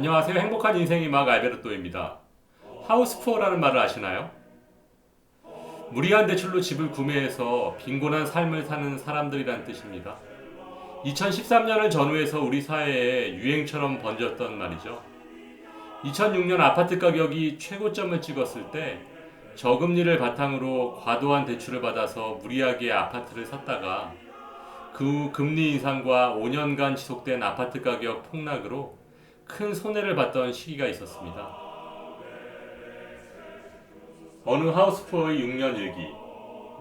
안녕하세요. 행복한 인생의 막 알베르토입니다. 하우스푸어라는 말을 아시나요? 무리한 대출로 집을 구매해서 빈곤한 삶을 사는 사람들이란 뜻입니다. 2013년을 전후해서 우리 사회에 유행처럼 번졌던 말이죠. 2006년 아파트 가격이 최고점을 찍었을 때 저금리를 바탕으로 과도한 대출을 받아서 무리하게 아파트를 샀다가 그 후 금리 인상과 5년간 지속된 아파트 가격 폭락으로 큰 손해를 봤던 시기가 있었습니다. 어느 하우스푸어의 6년 일기,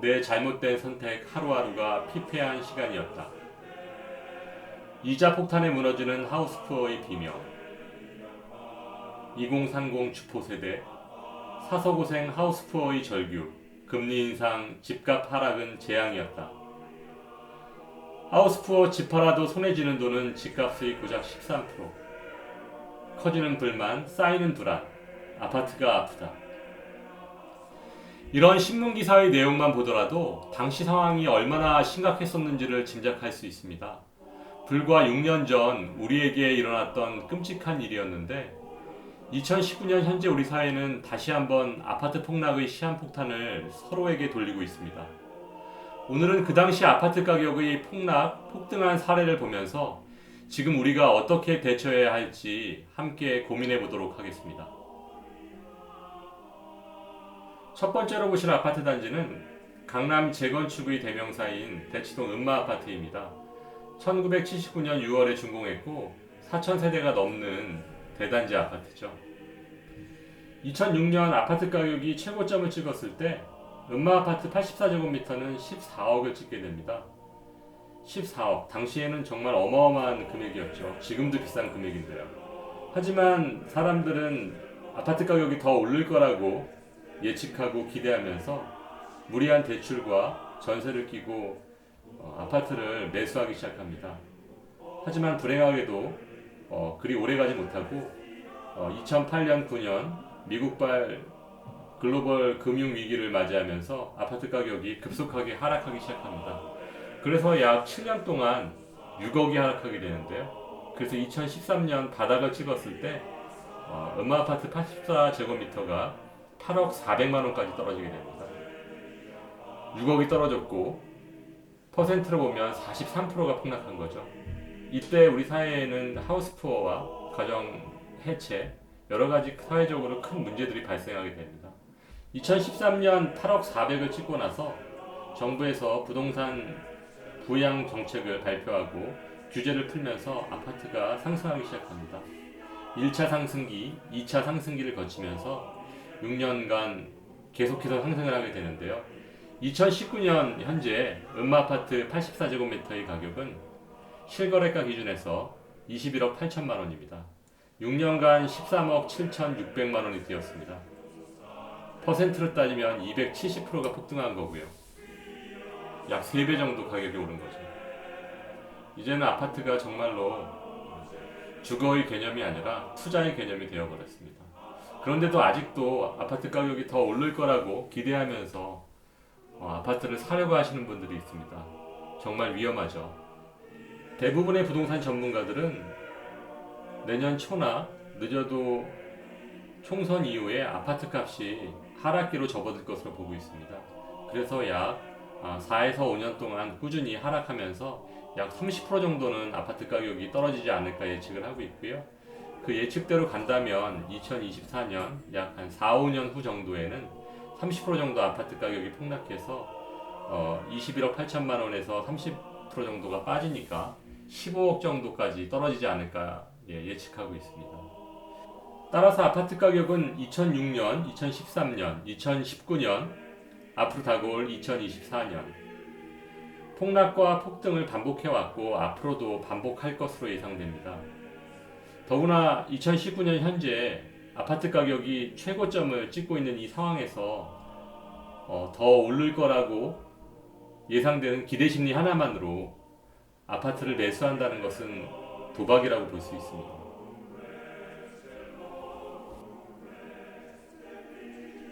내 잘못된 선택 하루하루가 피폐한 시간이었다. 이자 폭탄에 무너지는 하우스푸어의 비명, 2030 주포 세대, 사서고생 하우스푸어의 절규, 금리 인상, 집값 하락은 재앙이었다. 하우스푸어 집 팔아도 손에 쥐는 돈은 집값의 고작 13%. 커지는 불만, 쌓이는 불안, 아파트가 아프다. 이런 신문기사의 내용만 보더라도 당시 상황이 얼마나 심각했었는지를 짐작할 수 있습니다. 불과 6년 전 우리에게 일어났던 끔찍한 일이었는데 2019년 현재 우리 사회는 다시 한번 아파트 폭락의 시한폭탄을 서로에게 돌리고 있습니다. 오늘은 그 당시 아파트 가격의 폭등한 사례를 보면서 지금 우리가 어떻게 대처해야 할지 함께 고민해 보도록 하겠습니다. 첫 번째로 보실 아파트 단지는 강남 재건축의 대명사인 대치동 음마아파트입니다. 1979년 6월에 준공했고 4,000세대가 넘는 대단지 아파트죠. 2006년 아파트 가격이 최고점을 찍었을 때 음마아파트 84제곱미터는 14억을 찍게 됩니다. 14억, 당시에는 정말 어마어마한 금액이었죠. 지금도 비싼 금액인데요. 하지만 사람들은 아파트 가격이 더 오를 거라고 예측하고 기대하면서 무리한 대출과 전세를 끼고 아파트를 매수하기 시작합니다. 하지만 불행하게도 그리 오래가지 못하고 2008년 9년 미국발 글로벌 금융위기를 맞이하면서 아파트 가격이 급속하게 하락하기 시작합니다. 그래서 약 7년 동안 6억이 하락하게 되는데요. 그래서 2013년 바닥을 찍었을 때 음마아파트 84제곱미터가 8억 4백만 원까지 떨어지게 됩니다. 6억이 떨어졌고 퍼센트로 보면 43%가 폭락한 거죠. 이때 우리 사회에는 하우스푸어와 가정 해체, 여러 가지 사회적으로 큰 문제들이 발생하게 됩니다. 2013년 8억 4백을 찍고 나서 정부에서 부동산 부양 정책을 발표하고 규제를 풀면서 아파트가 상승하기 시작합니다. 1차 상승기, 2차 상승기를 거치면서 6년간 계속해서 상승을 하게 되는데요. 2019년 현재 음마아파트 84제곱미터의 가격은 실거래가 기준에서 21억 8천만 원입니다. 6년간 13억 7천6백만 원이 되었습니다. 퍼센트로 따지면 270%가 폭등한 거고요. 약 3배 정도 가격이 오른 거죠. 이제는 아파트가 정말로 주거의 개념이 아니라 투자의 개념이 되어버렸습니다. 그런데도 아직도 아파트 가격이 더 오를 거라고 기대하면서 아파트를 사려고 하시는 분들이 있습니다. 정말 위험하죠. 대부분의 부동산 전문가들은 내년 초나 늦어도 총선 이후에 아파트 값이 하락기로 접어들 것으로 보고 있습니다. 그래서 약 4에서 5년 동안 꾸준히 하락하면서 약 30% 정도는 아파트 가격이 떨어지지 않을까 예측을 하고 있고요. 그 예측대로 간다면 2024년 약 한 4, 5년 후 정도에는 30% 정도 아파트 가격이 폭락해서 21억 8천만 원에서 30% 정도가 빠지니까 15억 정도까지 떨어지지 않을까 예측하고 있습니다. 따라서 아파트 가격은 2006년, 2013년, 2019년, 앞으로 다가올 2024년 폭락과 폭등을 반복해왔고 앞으로도 반복할 것으로 예상됩니다. 더구나 2019년 현재 아파트 가격이 최고점을 찍고 있는 이 상황에서 더 오를 거라고 예상되는 기대심리 하나만으로 아파트를 매수한다는 것은 도박이라고 볼 수 있습니다.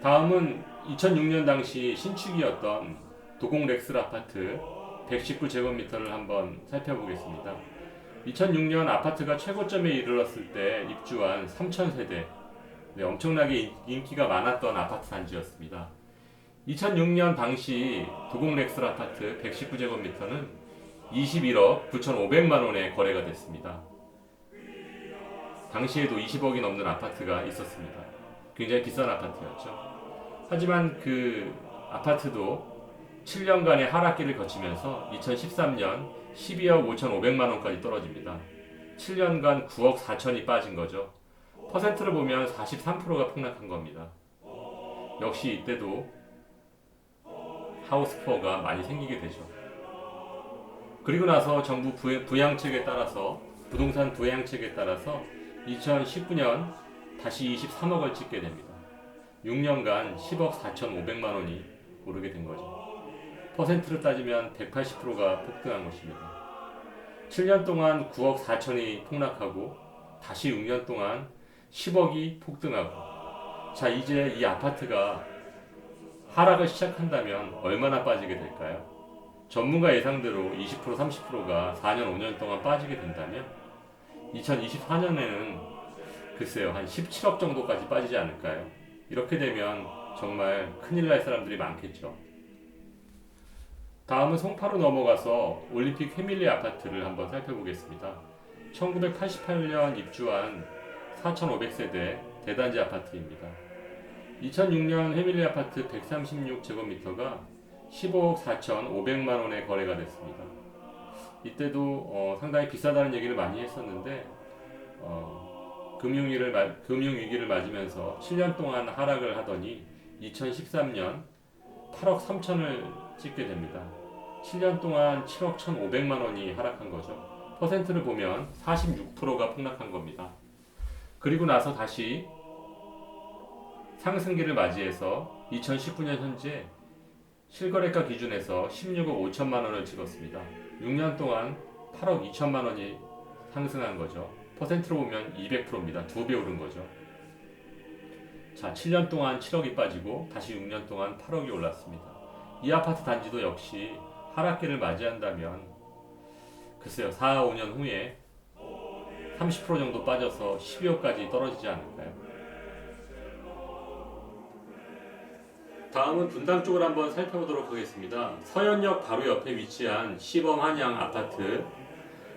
다음은 2006년 당시 신축이었던 도곡 렉슬 아파트 119제곱미터를 한번 살펴보겠습니다. 2006년 아파트가 최고점에 이르렀을 때 입주한 3,000세대, 네, 엄청나게 인기가 많았던 아파트 단지였습니다. 2006년 당시 도곡 렉슬 아파트 119제곱미터는 21억 9,500만 원에 거래가 됐습니다. 당시에도 20억이 넘는 아파트가 있었습니다. 굉장히 비싼 아파트였죠. 하지만 그 아파트도 7년간의 하락기를 거치면서 2013년 12억 5,500만 원까지 떨어집니다. 7년간 9억 4천이 빠진 거죠. 퍼센트를 보면 43%가 폭락한 겁니다. 역시 이때도 하우스푸어가 많이 생기게 되죠. 그리고 나서 정부 부양책에 따라서 부동산 부양책에 따라서 2019년 다시 23억을 찍게 됩니다. 6년간 10억 4,500만 원이 오르게 된 거죠. 퍼센트로 따지면 180%가 폭등한 것입니다. 7년 동안 9억 4천이 폭락하고 다시 6년 동안 10억이 폭등하고, 자, 이제 이 아파트가 하락을 시작한다면 얼마나 빠지게 될까요? 전문가 예상대로 20% 30%가 4년 5년 동안 빠지게 된다면 2024년에는 글쎄요, 한 17억 정도까지 빠지지 않을까요? 이렇게 되면 정말 큰일 날 사람들이 많겠죠. 다음은 송파로 넘어가서 올림픽 패밀리 아파트를 한번 살펴보겠습니다. 1988년 입주한 4,500세대 대단지 아파트입니다. 2006년 패밀리 아파트 136제곱미터가 15억 4,500만 원에 거래가 됐습니다. 이때도 상당히 비싸다는 얘기를 많이 했었는데 금융위기를 맞으면서 7년 동안 하락을 하더니 2013년 8억 3천을 찍게 됩니다. 7년 동안 7억 1,500만 원이 하락한 거죠. 퍼센트를 보면 46%가 폭락한 겁니다. 그리고 나서 다시 상승기를 맞이해서 2019년 현재 실거래가 기준에서 16억 5천만 원을 찍었습니다. 6년 동안 8억 2천만 원이 상승한 거죠. 퍼센트로 보면 200%입니다. 2배 오른 거죠. 자, 7년 동안 7억이 빠지고 다시 6년 동안 8억이 올랐습니다. 이 아파트 단지도 역시 하락기를 맞이한다면 글쎄요, 4, 5년 후에 30% 정도 빠져서 12억까지 떨어지지 않을까요? 다음은 분당 쪽을 한번 살펴보도록 하겠습니다. 서현역 바로 옆에 위치한 시범 한양 아파트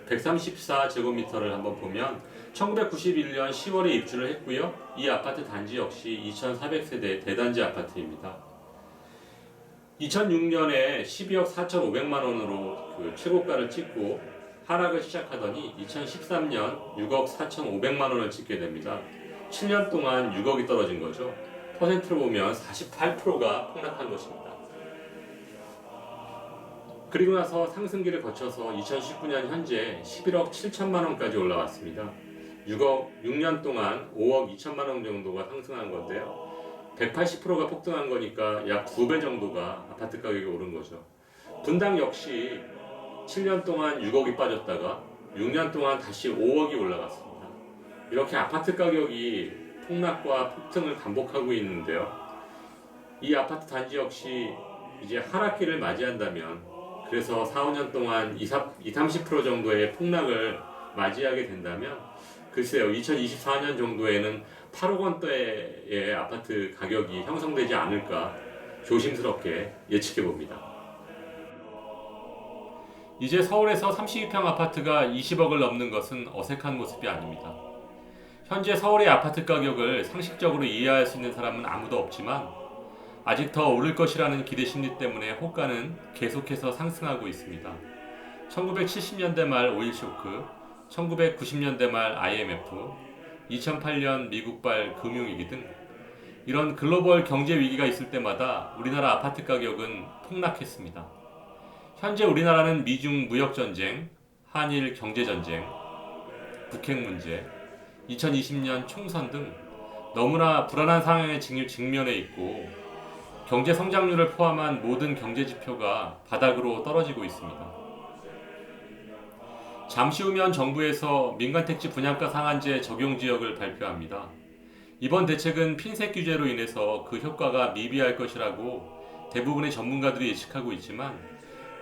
134제곱미터를 한번 보면 1991년 10월에 입주를 했고요. 이 아파트 단지 역시 2,400세대 대단지 아파트입니다. 2006년에 12억 4,500만 원으로 그 최고가를 찍고 하락을 시작하더니 2013년 6억 4,500만 원을 찍게 됩니다. 7년 동안 6억이 떨어진 거죠. 퍼센트로 보면 48%가 폭락한 것입니다. 그리고 나서 상승기를 거쳐서 2019년 현재 11억 7천만 원까지 올라왔습니다. 6년 동안 5억 2천만 원 정도가 상승한 건데요. 180%가 폭등한 거니까 약 2배 정도가 아파트 가격이 오른 거죠. 분당 역시 7년 동안 6억이 빠졌다가 6년 동안 다시 5억이 올라갔습니다. 이렇게 아파트 가격이 폭락과 폭등을 반복하고 있는데요. 이 아파트 단지 역시 이제 하락기를 맞이한다면, 그래서 4, 5년 동안 30% 정도의 폭락을 맞이하게 된다면 글쎄요, 2024년 정도에는 8억 원대의 아파트 가격이 형성되지 않을까 조심스럽게 예측해 봅니다. 이제 서울에서 32평 아파트가 20억을 넘는 것은 어색한 모습이 아닙니다. 현재 서울의 아파트 가격을 상식적으로 이해할 수 있는 사람은 아무도 없지만 아직 더 오를 것이라는 기대 심리 때문에 호가는 계속해서 상승하고 있습니다. 1970년대 말 오일 쇼크, 1990년대 말 IMF, 2008년 미국발 금융위기 등 이런 글로벌 경제 위기가 있을 때마다 우리나라 아파트 가격은 폭락했습니다. 현재 우리나라는 미중 무역전쟁, 한일 경제전쟁, 북핵 문제, 2020년 총선 등 너무나 불안한 상황에 직면해 있고 경제 성장률을 포함한 모든 경제 지표가 바닥으로 떨어지고 있습니다. 잠시 후면 정부에서 민간택지 분양가 상한제 적용 지역을 발표합니다. 이번 대책은 핀셋 규제로 인해서 그 효과가 미비할 것이라고 대부분의 전문가들이 예측하고 있지만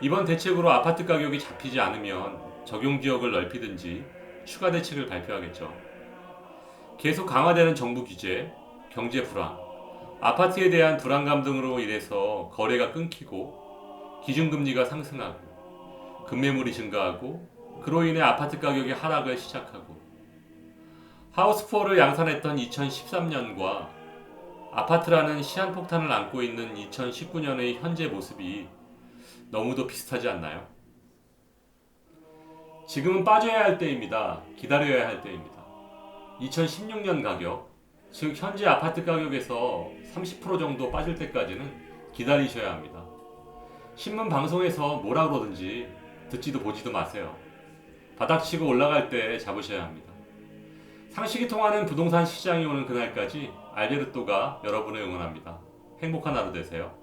이번 대책으로 아파트 가격이 잡히지 않으면 적용 지역을 넓히든지 추가 대책을 발표하겠죠. 계속 강화되는 정부 규제, 경제 불황, 아파트에 대한 불안감 등으로 인해서 거래가 끊기고 기준금리가 상승하고 급매물이 증가하고 그로 인해 아파트 가격이 하락을 시작하고 하우스푸어를 양산했던 2013년과 아파트라는 시한폭탄을 안고 있는 2019년의 현재 모습이 너무도 비슷하지 않나요? 지금은 빠져야 할 때입니다. 기다려야 할 때입니다. 2016년 가격, 즉 현재 아파트 가격에서 30% 정도 빠질 때까지는 기다리셔야 합니다. 신문 방송에서 뭐라 그러든지 듣지도 보지도 마세요. 바닥치고 올라갈 때 잡으셔야 합니다. 상식이 통하는 부동산 시장이 오는 그날까지 알베르토가 여러분을 응원합니다. 행복한 하루 되세요.